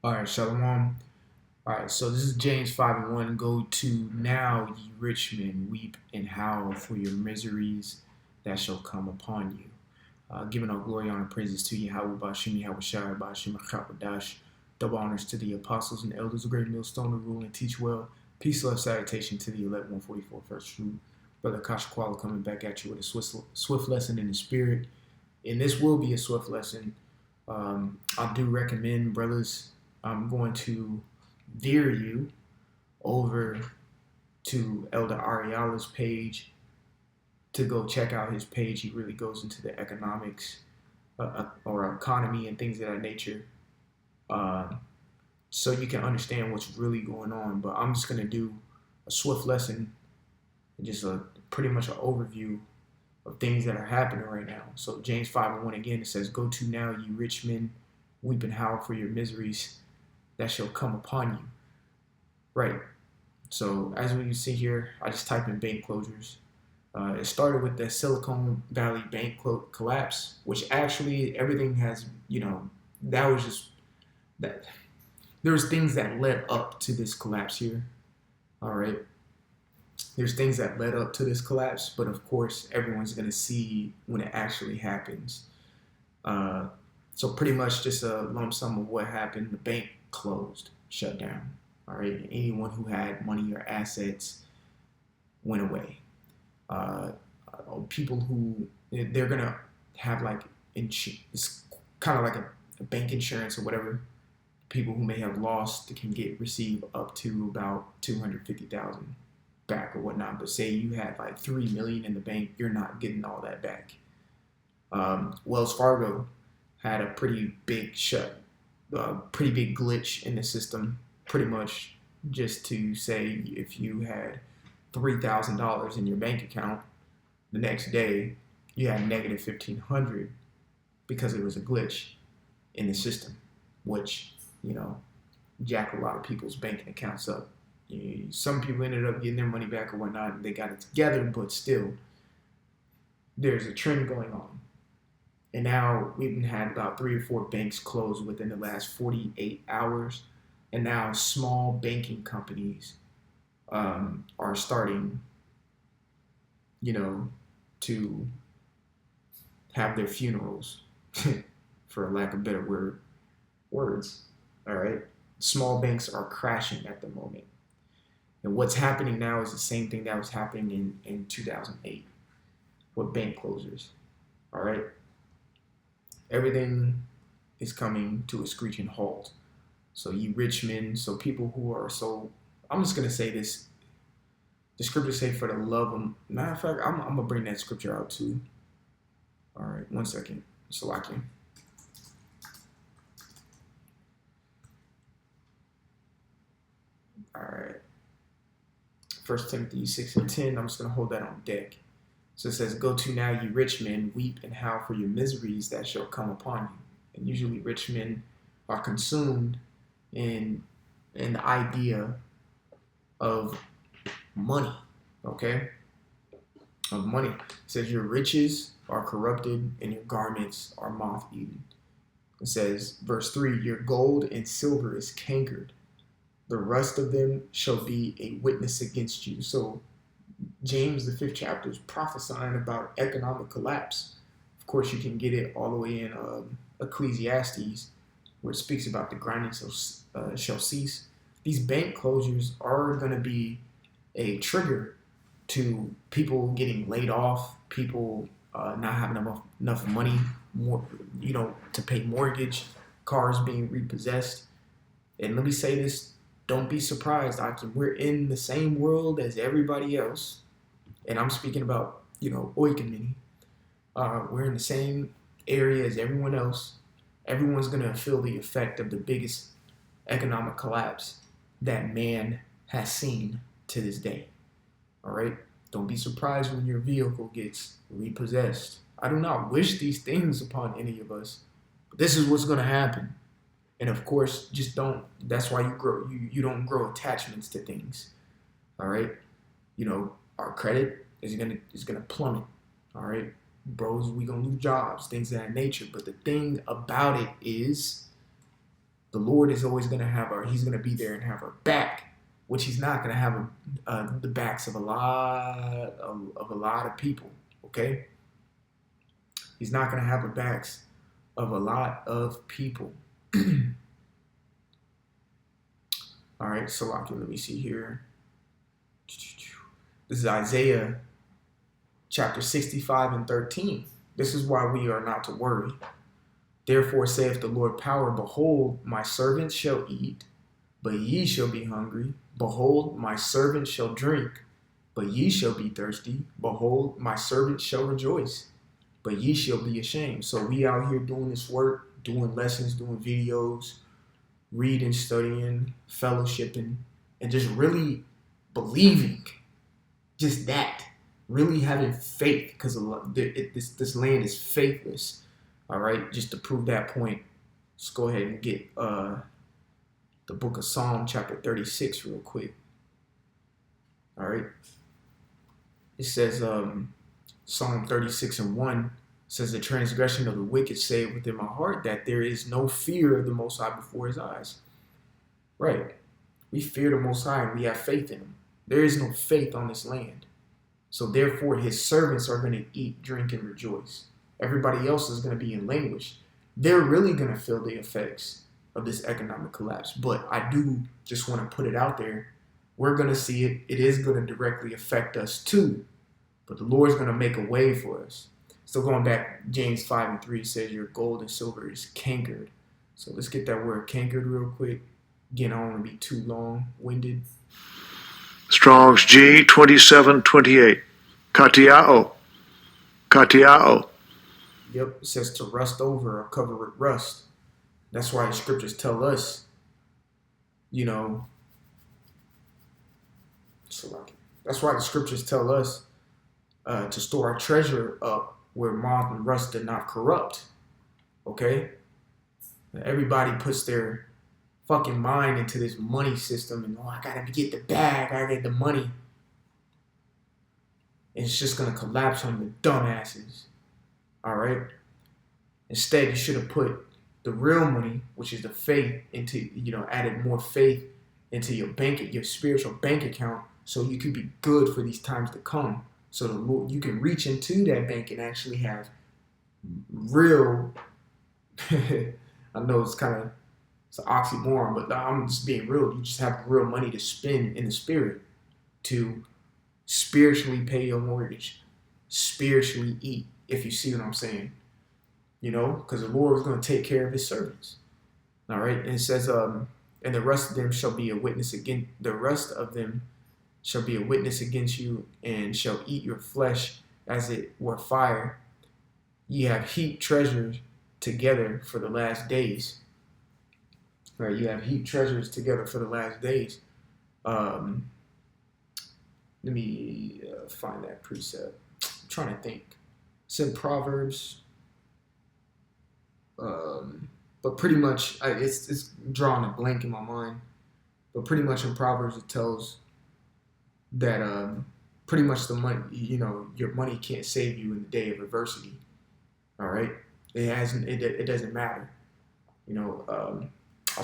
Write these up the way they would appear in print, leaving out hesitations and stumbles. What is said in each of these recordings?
All right, Shalom. All right, so this is James 5 and 1. Go to now, ye rich men, weep and howl for your miseries that shall come upon you. Giving all glory, honor, praises to Yahweh, Bashim, Yahweh Shai, Bashim, Chapadash. Double honors to the apostles and elders, of great millstone to rule and teach well. Peace, love, salutation to the elect 144 first fruit. Brother Kashakwala coming back at you with a swift lesson in the spirit. And this will be a swift lesson. I do recommend, brothers, I'm going to veer you over to Elder Ariala's page to go check out his page. He really goes into the economics or economy and things of that nature, uh, so you can understand what's really going on. But I'm just going to do a swift lesson, just a pretty much an overview of things that are happening right now. So James 5 and 1 again, it says, Go to now, ye rich men, weep and howl for your miseries that shall come upon you. Right. So as we can see here, I just typed in bank closures. It started with the Silicon Valley bank collapse, which actually everything has, that was just that. There's things that led up to this collapse here. All right. There's things that led up to this collapse, but of course, everyone's going to see when it actually happens. Uh, so pretty much just a lump sum of what happened. The bank closed, shut down. All right. Anyone who had money or assets went away. People who they're gonna have like it's kind of like a bank insurance or whatever. People who may have lost can receive up to about 250,000 back or whatnot. But say you had like 3 million in the bank, you're not getting all that back. Wells Fargo had a pretty big pretty big glitch in the system, pretty much just to say if you had $3,000 in your bank account, the next day you had negative 1,500 because it was a glitch in the system, which jacked a lot of people's banking accounts up. Some people ended up getting their money back or whatnot, and they got it together, but still, there's a trend going on. And now we've had about 3 or 4 banks close within the last 48 hours, and now small banking companies are starting, to have their funerals, for a lack of better words. All right, small banks are crashing at the moment, and what's happening now is the same thing that was happening in 2008 with bank closures. All right, everything is coming to a screeching halt. So you rich men, so people who are I'm just gonna say this. The scriptures say, "For the love of." Matter of fact, I'm gonna bring that scripture out too. All right, 1 second, Salakia. All right, 1 Timothy 6 and 10. I'm just gonna hold that on deck. So it says, "Go to now, ye rich men, weep and howl for your miseries that shall come upon you." And usually, rich men are consumed in the idea of money. Okay, of money. It says, "Your riches are corrupted, and your garments are moth-eaten." It says, verse 3, "Your gold and silver is cankered. The rust of them shall be a witness against you." So James, the 5th chapter, is prophesying about economic collapse. Of course, you can get it all the way in Ecclesiastes, where it speaks about the grinding shall cease. These bank closures are going to be a trigger to people getting laid off, people not having enough money, to pay mortgage, cars being repossessed. And let me say this: don't be surprised, Akim. We're in the same world as everybody else, and I'm speaking about Oikumene. We're in the same area as everyone else. Everyone's gonna feel the effect of the biggest economic collapse that man has seen to this day. All right? Don't be surprised when your vehicle gets repossessed. I do not wish these things upon any of us, but this is what's going to happen. And of course, just don't. That's why you don't grow attachments to things. All right? Our credit is gonna plummet. All right? Bros, we gonna lose jobs, things of that nature. But the thing about it is, The Lord is always going to have he's going to be there and have our back, which he's not going to have the backs of a lot of people, okay? He's not going to have the backs of a lot of people. All right, so let me see here. This is Isaiah chapter 65 and 13. This is why we are not to worry. Therefore saith the Lord power, behold, my servants shall eat, but ye shall be hungry. Behold, my servants shall drink, but ye shall be thirsty. Behold, my servants shall rejoice, but ye shall be ashamed. So we out here doing this work, doing lessons, doing videos, reading, studying, fellowshipping, and just really believing just that. Really having faith, because this land is faithless. All right, just to prove that point, let's go ahead and get the book of Psalm chapter 36 real quick. All right, it says Psalm 36 and 1 says, the transgression of the wicked say within my heart that there is no fear of the Most High before his eyes. Right, we fear the Most High and we have faith in him. There is no faith on this land. So therefore his servants are going to eat, drink, and rejoice. Everybody else is going to be in languish. They're really going to feel the effects of this economic collapse. But I do just want to put it out there. We're going to see it. It is going to directly affect us too. But the Lord's going to make a way for us. So going back, James 5 and 3 says your gold and silver is cankered. So let's get that word cankered real quick. Again, I don't want to be too long-winded. Strong's G 2728. Katiao. Katiao. Yep, it says to rust over or cover with rust. That's why the scriptures tell us, that's why the scriptures tell us to store our treasure up where moth and rust did not corrupt. Okay? Everybody puts their fucking mind into this money system and, I gotta get the bag, I get the money. And it's just gonna collapse on the dumbasses. All right. Instead, you should have put the real money, which is the faith, into, added more faith into your spiritual bank account, so you could be good for these times to come. So the Lord, you can reach into that bank and actually have real. I know it's an oxymoron, but I'm just being real. You just have real money to spend in the spirit to spiritually pay your mortgage, spiritually eat. If you see what I'm saying, because the Lord is going to take care of his servants. All right. And it says, and the rest of them shall be a witness against you and shall eat your flesh as it were fire. Ye have heaped treasures together for the last days. Right. You have heaped treasures together for the last days. Let me find that precept. I'm trying to think. It's in Proverbs, but pretty much it's drawing a blank in my mind. But pretty much in Proverbs it tells that pretty much the money, your money can't save you in the day of adversity. All right, it doesn't matter. I was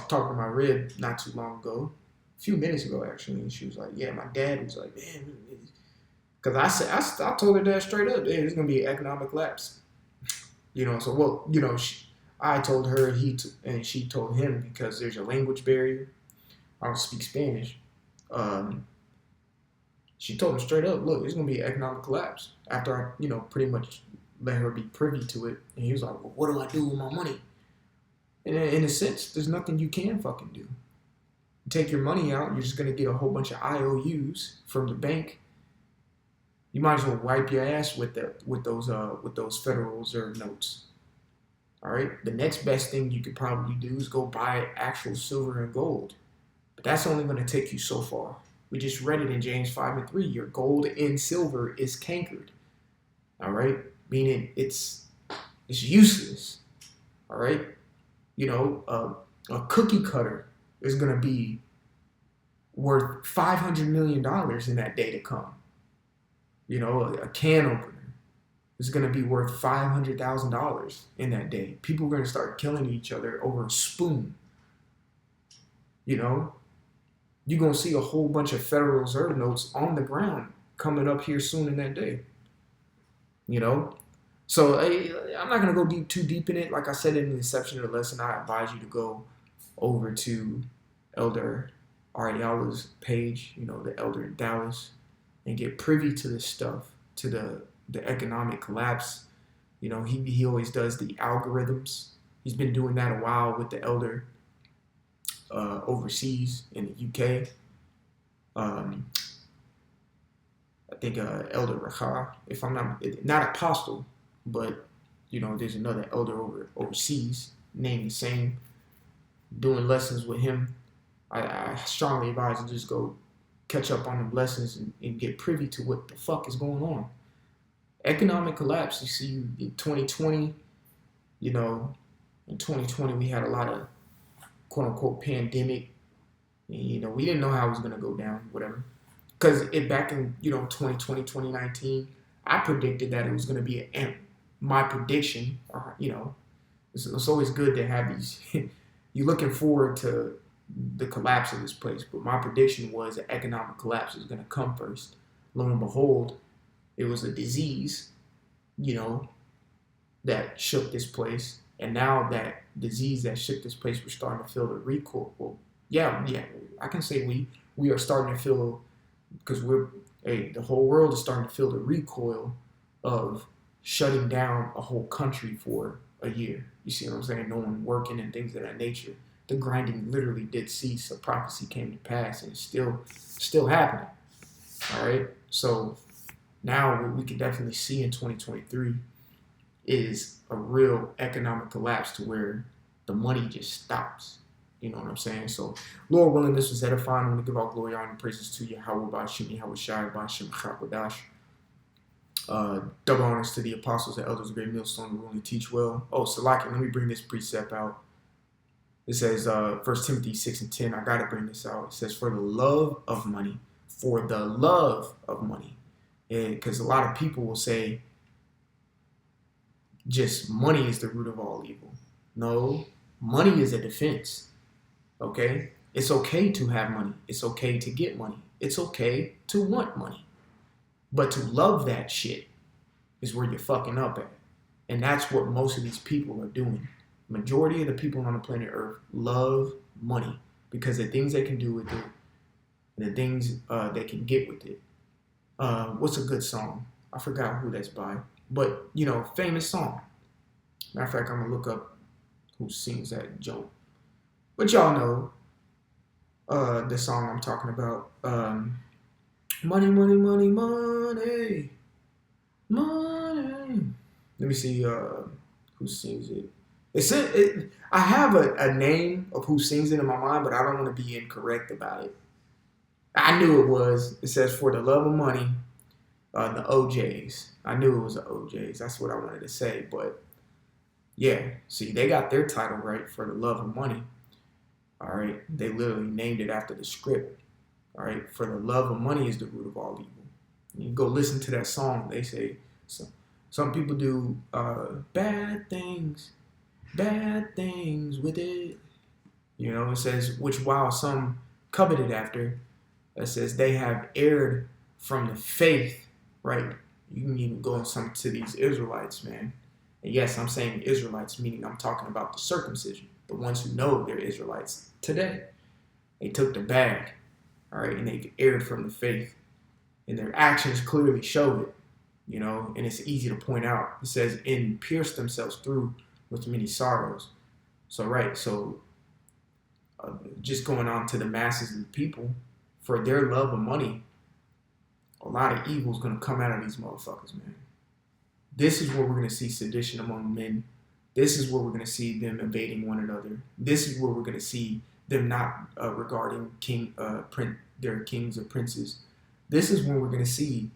talking to my rib not too long ago, a few minutes ago actually, and she was like, "Yeah, my dad was like, man." Because I told her that straight up, there's going to be an economic collapse. I told her, and she told him, because there's a language barrier. I don't speak Spanish. She told him straight up, look, there's going to be an economic collapse. After I, pretty much let her be privy to it. And he was like, well, what do I do with my money? And in a sense, there's nothing you can fucking do. You take your money out, you're just going to get a whole bunch of IOUs from the bank. You might as well wipe your ass with those Federal Reserve notes. All right. The next best thing you could probably do is go buy actual silver and gold, but that's only going to take you so far. We just read it in James 5 and 3. Your gold and silver is cankered. All right, meaning it's useless. All right, a cookie cutter is going to be worth $500 million in that day to come. A can opener is going to be worth $500,000 in that day. People are going to start killing each other over a spoon. You know, you're going to see a whole bunch of Federal Reserve notes on the ground coming up here soon in that day. You know, so I'm not going to go too deep in it. Like I said in the inception of the lesson, I advise you to go over to Elder Ariala's page, the Elder in Dallas, and get privy to this stuff, to the economic collapse. He always does the algorithms. He's been doing that a while with the Elder overseas in the UK. I think Elder Raha, if I'm not apostle, but there's another elder overseas named the same, doing lessons with him. I strongly advise you just go catch up on the lessons and get privy to what the fuck is going on. Economic collapse. You see, in 2020, in 2020 we had a lot of quote unquote pandemic. And, we didn't know how it was gonna go down, whatever. Because back in 2020, 2019, I predicted that it was gonna be my prediction. It's always good to have these. You're looking forward to the collapse of this place, but my prediction was that economic collapse was gonna come first. Lo and behold, it was a disease, that shook this place. And now that disease that shook this place, we're starting to feel the recoil. Well, yeah, I can say we are starting to feel, because the whole world is starting to feel the recoil of shutting down a whole country for a year. You see what I'm saying? No one working and things of that nature. The grinding literally did cease. A prophecy came to pass, and it's still happening. All right. So now what we can definitely see in 2023 is a real economic collapse to where the money just stops. You know what I'm saying? So, Lord willing, this was edifying. I want to give all glory, honor, and praises to Yahweh, Ba'ashim, Yahweh Shai, Ba'ashim, Chakwadash. Double honors to the apostles and elders of Great Millstone who only teach well. Oh, Salaki, let me bring this precept out. It says, 1 Timothy 6:10. I got to bring this out. It says, for the love of money. For the love of money. Because a lot of people will say, just money is the root of all evil. No, money is a defense. Okay? It's okay to have money. It's okay to get money. It's okay to want money. But to love that shit is where you're fucking up at. And that's what most of these people are doing. Majority of the people on the planet Earth love money because the things they can do with it and the things they can get with it. What's a good song? I forgot who that's by. But, famous song. Matter of fact, I'm going to look up who sings that joke. But y'all know the song I'm talking about. Money, money, money, money. Money. Let me see who sings it. I have a name of who sings it in my mind, but I don't want to be incorrect about it. I knew it was. It says, for the love of money, the OJs. I knew it was the OJs. That's what I wanted to say. But, yeah. See, they got their title right, for the love of money. All right. They literally named it after the script. All right. For the love of money is the root of all evil. You go listen to that song. They say, some people do bad things with it. It says, which while some coveted after, it says they have erred from the faith, right? You can even go to these Israelites, man. And yes, I'm saying Israelites, meaning I'm talking about the circumcision, the ones who know they're Israelites today. They took the bag, all right, and they erred from the faith. And their actions clearly show it, and it's easy to point out. It says, and pierced themselves through with many sorrows. So just going on to the masses of the people, for their love of money, a lot of evil is going to come out of these motherfuckers, man. This is where we're going to see sedition among men. This is where we're going to see them invading one another. This is where we're going to see them not regarding their kings or princes. This is when we're going to see,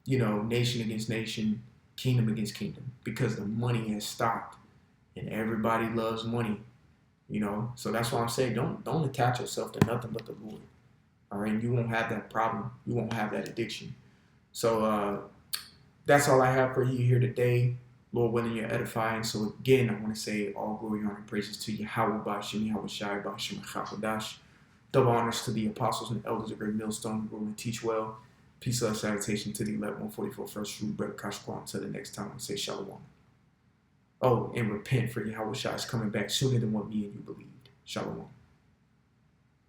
nation against nation, kingdom against kingdom, because the money has stopped and everybody loves money, So that's why I'm saying don't attach yourself to nothing but the Lord. All right, you won't have that problem. You won't have that addiction. So that's all I have for you here today. Lord willing, you're edifying. So again, I want to say all glory, honor, and praises to Yahweh, Ba'ashim, Yahweh Shai, Ba'ashim, Chakwadash. Double honors to the apostles and elders of Great Millstone, who will teach well. Peace, love, salutation to the 1144 First Fruit, Brother Kashkwan. Until the next time, we say shalom. Oh, and repent, for Yahweh Shai is coming back sooner than what me and you believed. Shalom.